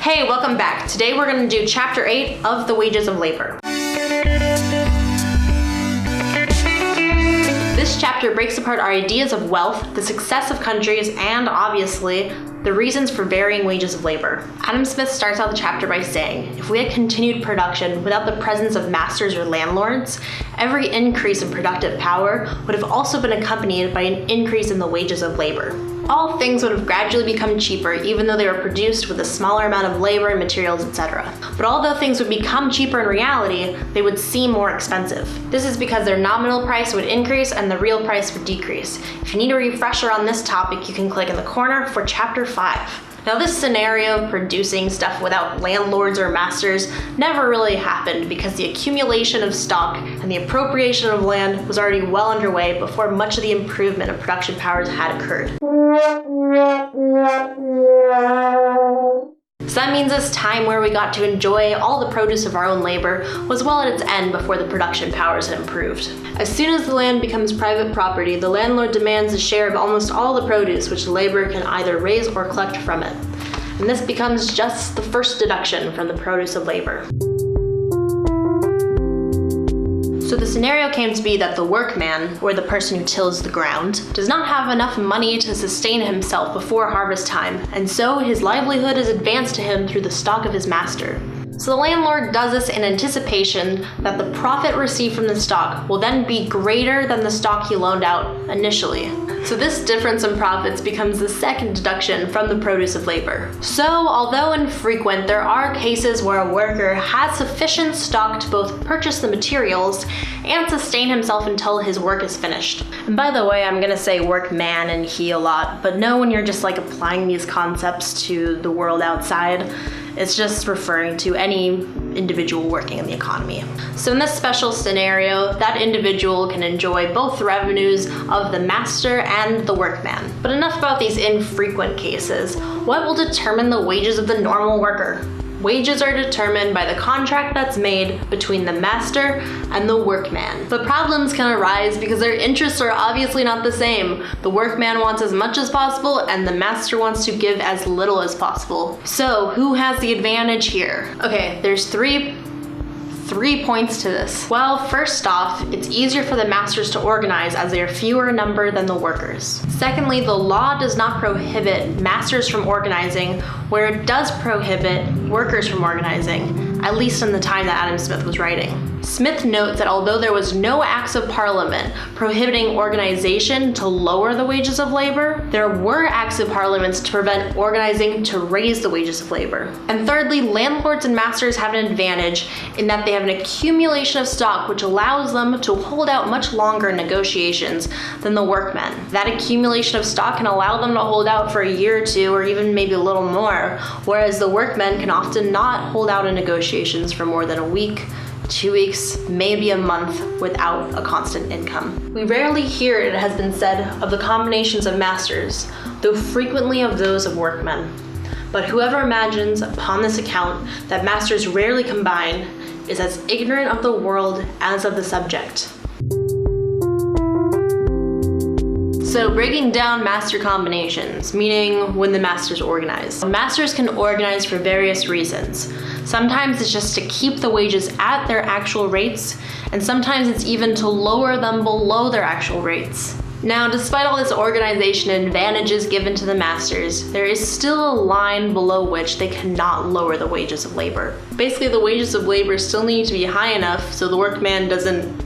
Hey, welcome back. Today we're going to do Chapter 8 of the Wages of Labor. This chapter breaks apart our ideas of wealth, the success of countries, and obviously, the reasons for varying wages of labor. Adam Smith starts out the chapter by saying, if we had continued production without the presence of masters or landlords, every increase in productive power would have also been accompanied by an increase in the wages of labor. All things would have gradually become cheaper even though they were produced with a smaller amount of labor and materials, etc. But although things would become cheaper in reality, they would seem more expensive. This is because their nominal price would increase and the real price would decrease. If you need a refresher on this topic, you can click in the corner for Chapter 5. Now this scenario of producing stuff without landlords or masters never really happened because the accumulation of stock and the appropriation of land was already well underway before much of the improvement of production powers had occurred. So that means this time where we got to enjoy all the produce of our own labor was well at its end before the production powers had improved. As soon as the land becomes private property, the landlord demands a share of almost all the produce which the laborer can either raise or collect from it. And this becomes just the first deduction from the produce of labor. So the scenario came to be that the workman, or the person who tills the ground, does not have enough money to sustain himself before harvest time, and so his livelihood is advanced to him through the stock of his master. So the landlord does this in anticipation that the profit received from the stock will then be greater than the stock he loaned out initially. So this difference in profits becomes the second deduction from the produce of labor. So although infrequent, there are cases where a worker has sufficient stock to both purchase the materials and sustain himself until his work is finished. And by the way, I'm gonna say workman and he a lot, but know when you're just like applying these concepts to the world outside, it's just referring to any individual working in the economy. So in this special scenario, that individual can enjoy both the revenues of the master and the workman. But enough about these infrequent cases. What will determine the wages of the normal worker? Wages are determined by the contract that's made between the master and the workman. But problems can arise because their interests are obviously not the same. The workman wants as much as possible and the master wants to give as little as possible. So who has the advantage here? Okay, there's three points to this. Well, first off, it's easier for the masters to organize as they are fewer in number than the workers. Secondly, the law does not prohibit masters from organizing, where it does prohibit workers from organizing, at least in the time that Adam Smith was writing. Smith notes that although there was no acts of parliament prohibiting organization to lower the wages of labor, there were acts of parliament to prevent organizing to raise the wages of labor. And thirdly, landlords and masters have an advantage in that they have an accumulation of stock which allows them to hold out much longer in negotiations than the workmen. That accumulation of stock can allow them to hold out for a year or two or even maybe a little more, whereas the workmen can often not hold out in negotiations for more than a week, 2 weeks, maybe a month without a constant income. We rarely hear it has been said of the combinations of masters, though frequently of those of workmen. But whoever imagines upon this account that masters rarely combine is as ignorant of the world as of the subject. So breaking down master combinations, meaning when the masters organize. Masters can organize for various reasons. Sometimes it's just to keep the wages at their actual rates, and sometimes it's even to lower them below their actual rates. Now, despite all this organization and advantages given to the masters, there is still a line below which they cannot lower the wages of labor. Basically, the wages of labor still need to be high enough so the workman doesn't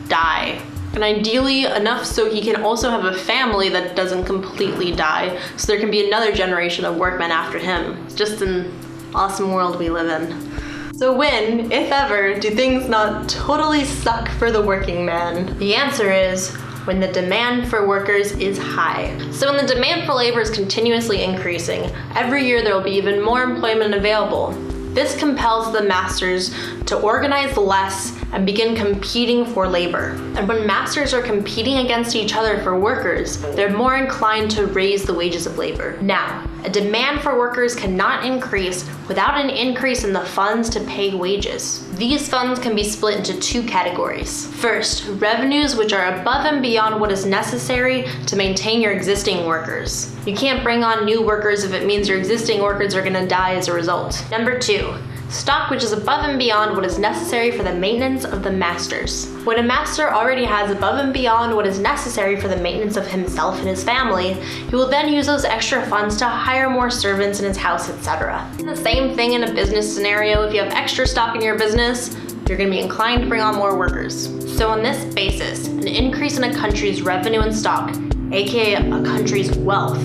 die. And ideally enough so he can also have a family that doesn't completely die, so there can be another generation of workmen after him. It's just an awesome world we live in. So when, if ever, do things not totally suck for the working man? The answer is when the demand for workers is high. So when the demand for labor is continuously increasing, every year there will be even more employment available. This compels the masters to organize less and begin competing for labor. And when masters are competing against each other for workers, they're more inclined to raise the wages of labor. Now, A demand for workers cannot increase without an increase in the funds to pay wages. These funds can be split into two categories. First, revenues which are above and beyond what is necessary to maintain your existing workers. You can't bring on new workers if it means your existing workers are going to die as a result. Number two, stock which is above and beyond what is necessary for the maintenance of the masters. When a master already has above and beyond what is necessary for the maintenance of himself and his family, he will then use those extra funds to hire more servants in his house, etc. The same thing in a business scenario. If you have extra stock in your business, you're going to be inclined to bring on more workers. So on this basis, an increase in a country's revenue and stock, aka a country's wealth,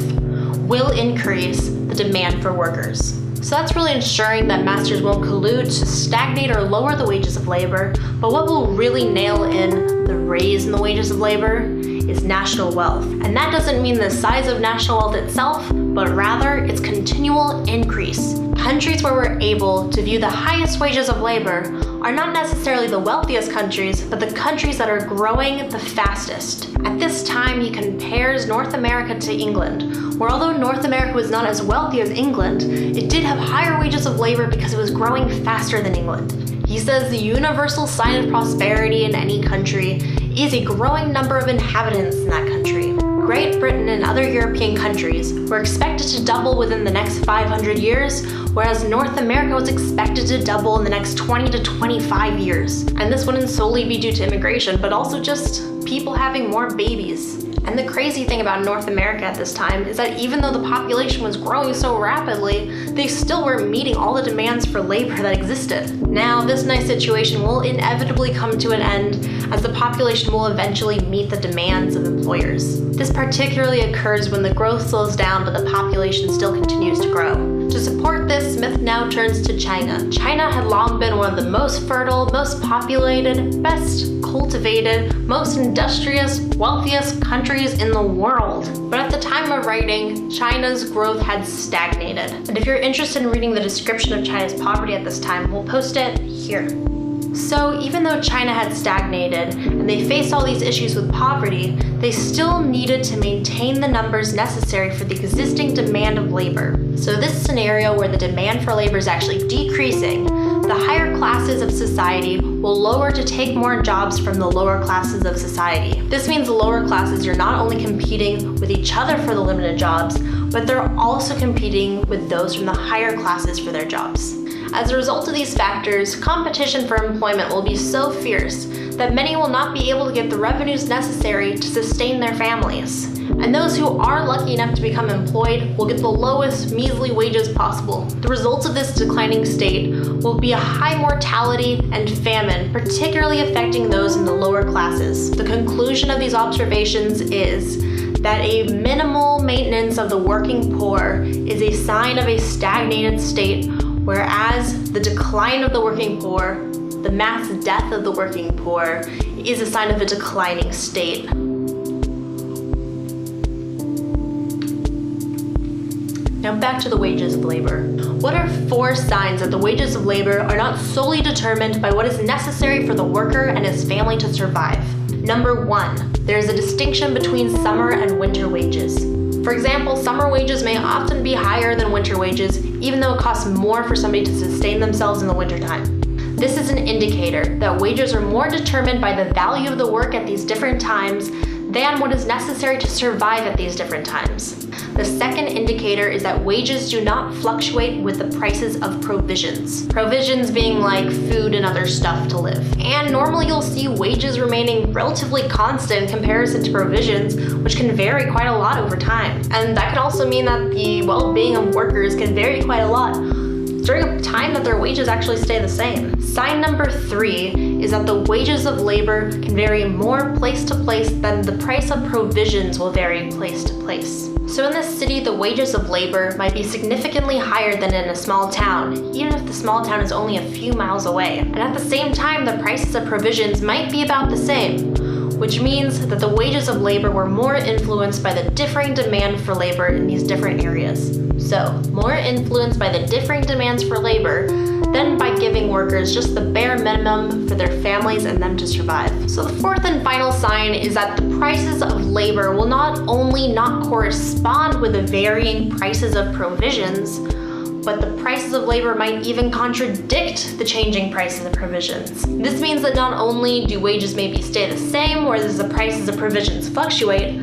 will increase the demand for workers. So that's really ensuring that masters won't collude to stagnate or lower the wages of labor, but what will really nail in the raise in the wages of labor is national wealth. And that doesn't mean the size of national wealth itself, but rather its continual increase. Countries where we're able to view the highest wages of labor are not necessarily the wealthiest countries, but the countries that are growing the fastest. At this time, he compares North America to England, where although North America was not as wealthy as England, it did have higher wages of labor because it was growing faster than England. He says the universal sign of prosperity in any country is a growing number of inhabitants in that country. Great Britain and other European countries were expected to double within the next 500 years, whereas North America was expected to double in the next 20 to 25 years. And this wouldn't solely be due to immigration, but also just people having more babies. And the crazy thing about North America at this time is that even though the population was growing so rapidly, they still weren't meeting all the demands for labor that existed. Now, this nice situation will inevitably come to an end as the population will eventually meet the demands of employers. This particularly occurs when the growth slows down but the population still continues to grow. To support this, Smith now turns to China. China had long been one of the most fertile, most populated, best cultivated, most industrious, wealthiest countries in the world. But at the time of writing, China's growth had stagnated. And if you're interested in reading the description of China's poverty at this time, we'll post it here. So even though China had stagnated and they faced all these issues with poverty, they still needed to maintain the numbers necessary for the existing demand of labor. So this scenario where the demand for labor is actually decreasing, the higher classes of society will lower to take more jobs from the lower classes of society. This means the lower classes are not only competing with each other for the limited jobs, but they're also competing with those from the higher classes for their jobs. As a result of these factors, competition for employment will be so fierce that many will not be able to get the revenues necessary to sustain their families. And those who are lucky enough to become employed will get the lowest measly wages possible. The result of this declining state will be a high mortality and famine, particularly affecting those in the lower classes. The conclusion of these observations is that a minimal maintenance of the working poor is a sign of a stagnated state, whereas the decline of the working poor, the mass death of the working poor, is a sign of a declining state. Now back to the wages of labor. What are 4 signs that the wages of labor are not solely determined by what is necessary for the worker and his family to survive? Number 1, there is a distinction between summer and winter wages. For example, summer wages may often be higher than winter wages, even though it costs more for somebody to sustain themselves in the wintertime. This is an indicator that wages are more determined by the value of the work at these different times than what is necessary to survive at these different times. The second indicator is that wages do not fluctuate with the prices of provisions. Provisions being like food and other stuff to live. And normally you'll see wages remaining relatively constant in comparison to provisions, which can vary quite a lot over time. And that can also mean that the well-being of workers can vary quite a lot during a time that their wages actually stay the same. Sign number 3 is that the wages of labor can vary more place to place than the price of provisions will vary place to place. So in this city, the wages of labor might be significantly higher than in a small town, even if the small town is only a few miles away. And at the same time, the prices of provisions might be about the same, which means that the wages of labor were more influenced by the differing demand for labor in these different areas. So, more influenced by the differing demands for labor, then by giving workers just the bare minimum for their families and them to survive. So the fourth and final sign is that the prices of labor will not only not correspond with the varying prices of provisions, but the prices of labor might even contradict the changing prices of provisions. This means that not only do wages maybe stay the same, whereas the prices of provisions fluctuate,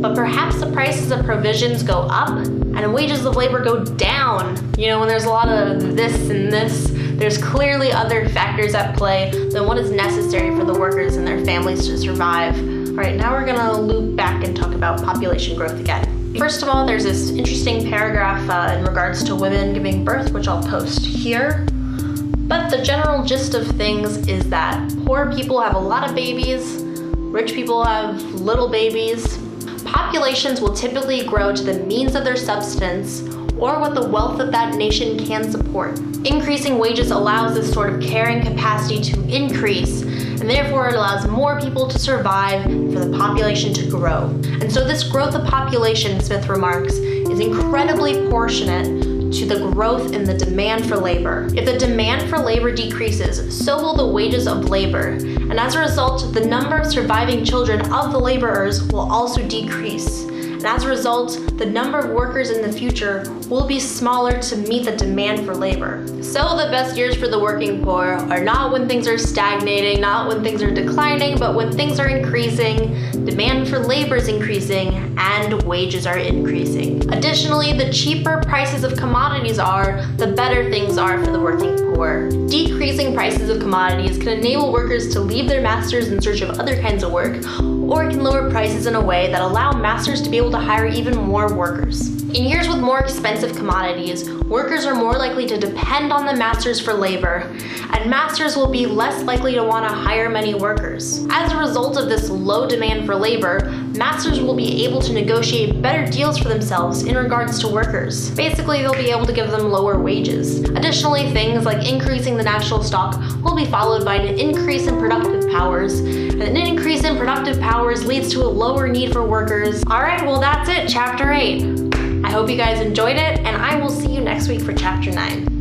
but perhaps the prices of provisions go up and wages of labor go down. You know, when there's a lot of this and this, there's clearly other factors at play than what is necessary for the workers and their families to survive. All right, now we're gonna loop back and talk about population growth again. First of all, there's this interesting paragraph in regards to women giving birth, which I'll post here. But the general gist of things is that poor people have a lot of babies, rich people have little babies. Populations will typically grow to the means of their substance or what the wealth of that nation can support. Increasing wages allows this sort of carrying capacity to increase, and therefore it allows more people to survive and for the population to grow. And so this growth of population, Smith remarks, is incredibly proportionate to the growth in the demand for labor. If the demand for labor decreases, so will the wages of labor, and as a result, the number of surviving children of the laborers will also decrease. And as a result, the number of workers in the future will be smaller to meet the demand for labor. So the best years for the working poor are not when things are stagnating, not when things are declining, but when things are increasing, demand for labor is increasing, and wages are increasing. Additionally, the cheaper prices of commodities are, the better things are for the working poor. Decreasing prices of commodities can enable workers to leave their masters in search of other kinds of work, or it can lower prices in a way that allow masters to be able to hire even more workers. In years with more expensive commodities, workers are more likely to depend on the masters for labor, and masters will be less likely to want to hire many workers. As a result of this low demand for labor, masters will be able to negotiate better deals for themselves in regards to workers. Basically, they'll be able to give them lower wages. Additionally, things like increasing the national stock will be followed by an increase in productive powers, and an increase in productive powers leads to a lower need for workers. Alright, well that's it, chapter 8. I hope you guys enjoyed it, and I will see you next week for chapter 9.